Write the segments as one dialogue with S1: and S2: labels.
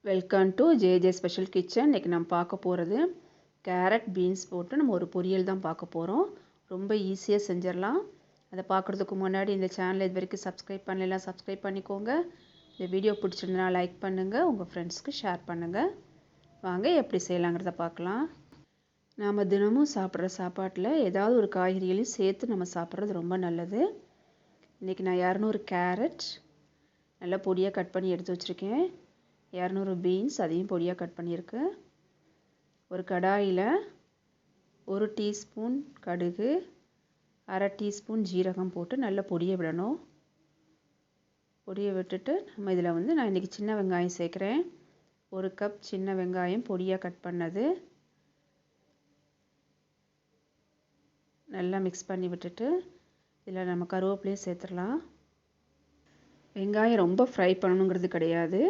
S1: Welcome to J special kitchen. இன்றைக்கி நம்ம பார்க்க போகிறது கேரட் பீன்ஸ் போட்டு நம்ம ஒரு பொரியல் தான் பார்க்க போகிறோம். ரொம்ப ஈஸியாக செஞ்சிடலாம். அதை பார்க்குறதுக்கு முன்னாடி இந்த சேனலை இது வரைக்கும் சப்ஸ்கிரைப் பண்ணலாம், சப்ஸ்கிரைப் பண்ணிக்கோங்க. இந்த வீடியோ பிடிச்சிருந்தனா லைக் பண்ணுங்கள், உங்கள் ஃப்ரெண்ட்ஸ்க்கு ஷேர் பண்ணுங்கள். வாங்க எப்படி செய்யலாங்கிறத பார்க்கலாம். நாம் தினமும் சாப்பிட்ற சாப்பாட்டில் ஏதாவது ஒரு காய்கறிகளையும் சேர்த்து நம்ம சாப்பிட்றது ரொம்ப நல்லது. இன்றைக்கி நான் 200 கேரட் நல்லா பொடியாக கட் பண்ணி எடுத்து வச்சுருக்கேன். 200 பீன்ஸ் அதையும் பொடியாக கட் பண்ணியிருக்கு. ஒரு கடாயில் 1 டீஸ்பூன் கடுகு, 1/2 டீஸ்பூன் ஜீரகம் போட்டு நல்லா பொடியை விடணும். பொடியை விட்டுட்டு நம்ம இதில் நான் இன்றைக்கி சின்ன வெங்காயம் சேர்க்குறேன். 1 கப் சின்ன வெங்காயம் பொடியாக கட் பண்ணது நல்லா மிக்ஸ் பண்ணி விட்டுட்டு இதில் நம்ம கருவேப்பிலையும் சேர்த்துடலாம். வெங்காயம் ரொம்ப ஃப்ரை பண்ணணுங்கிறது கிடையாது.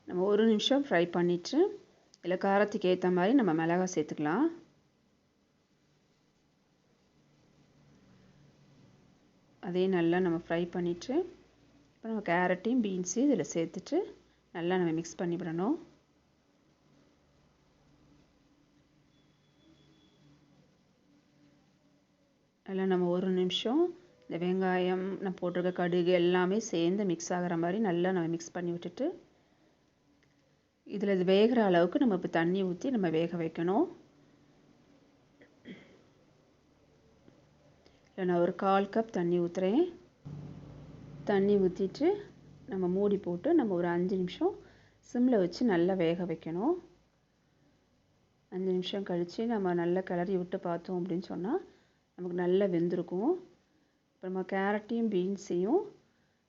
S1: நம்ம 1 நிமிஷம் ஃப்ரை பண்ணிவிட்டு இதில் காரத்துக்கு ஏற்ற மாதிரி நம்ம மிளகாய் சேர்த்துக்கலாம். அதையும் நல்லா நம்ம ஃப்ரை பண்ணிவிட்டு இப்போ நம்ம கேரட்டையும் பீன்ஸையும் இதில் சேர்த்துட்டு நல்லா நம்ம மிக்ஸ் பண்ணி விடணும். நல்லா நம்ம 1 நிமிஷம் இந்த வெங்காயம் நம்ம போட்டிருக்க கடுகு எல்லாமே சேர்ந்து மிக்ஸ் ஆகிற மாதிரி நல்லா நம்ம மிக்ஸ் பண்ணி விட்டுட்டு இதில் இது வேகிற அளவுக்கு நம்ம இப்போ தண்ணி ஊற்றி நம்ம வேக வைக்கணும். இல்லை நான் ஒரு 1/4 கப் தண்ணி ஊற்றுறேன். தண்ணி ஊற்றிட்டு நம்ம மூடி போட்டு நம்ம ஒரு 5 நிமிஷம் சிம்மில் வச்சு நல்லா வேக வைக்கணும். 5 நிமிஷம் கழித்து நம்ம நல்லா கிளறி விட்டு பார்த்தோம் அப்படின்னு சொன்னால் நமக்கு நல்லா வெந்திருக்கும். இப்போ நம்ம கேரட்டையும் பீன்ஸையும்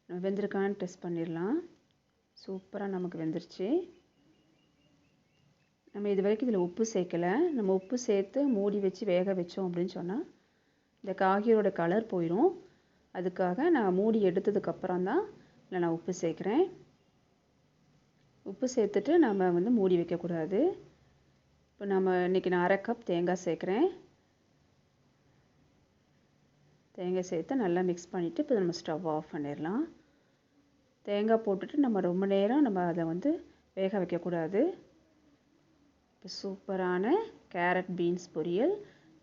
S1: நம்ம வெந்திருக்கான்னு டெஸ்ட் பண்ணிடலாம். சூப்பராக நமக்கு வெந்துருச்சு. நம்ம இது வரைக்கும் இதில் உப்பு சேர்க்கலை. நம்ம உப்பு சேர்த்து மூடி வச்சு வேக வச்சோம் அப்படின்னு சொன்னால் இந்த காய்கறியோட கலர் போயிடும். அதுக்காக நான் மூடி எடுத்ததுக்கப்புறம் தான் இல்லை நான் உப்பு சேர்க்குறேன். உப்பு சேர்த்துட்டு நம்ம மூடி வைக்கக்கூடாது. இப்போ நம்ம இன்றைக்கி நான் 1/2 கப் தேங்காய் சேர்க்குறேன். தேங்காய் சேர்த்து நல்லா மிக்ஸ் பண்ணிவிட்டு இப்போ நம்ம ஸ்டவ் ஆஃப் பண்ணிடலாம். தேங்காய் போட்டுட்டு நம்ம ரொம்ப நேரம் நம்ம அதை வேக வைக்கக்கூடாது. இப்போ சூப்பரான கேரட் பீன்ஸ் பொரியல்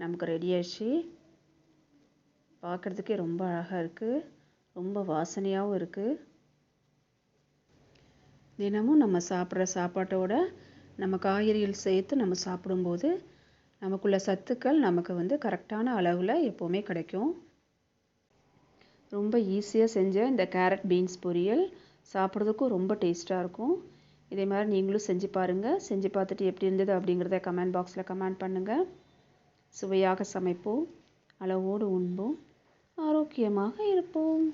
S1: நமக்கு ரெடி ஆயிடுச்சு. பார்க்குறதுக்கே ரொம்ப அழகாக இருக்குது, ரொம்ப வாசனையாகவும் இருக்குது. தினமும் நம்ம சாப்பிட்ற சாப்பாட்டோட நம்ம காய்கறிகள் சேர்த்து நம்ம சாப்பிடும்போது நமக்குள்ள சத்துக்கள் நமக்கு கரெக்டான அளவில் எப்போவுமே கிடைக்கும். ரொம்ப ஈஸியாக செஞ்ச இந்த கேரட் பீன்ஸ் பொரியல் சாப்பிட்றதுக்கும் ரொம்ப டேஸ்ட்டாக இருக்கும். இதே மாதிரி நீங்களும் செஞ்சு பாருங்கள். செஞ்சு பார்த்துட்டு எப்படி இருந்தது அப்படிங்கிறத கமெண்ட் பாக்ஸில் கமெண்ட் பண்ணுங்கள். சுவையாக சமைப்போம், அளவோடு உண்போம், ஆரோக்கியமாக இருப்போம்.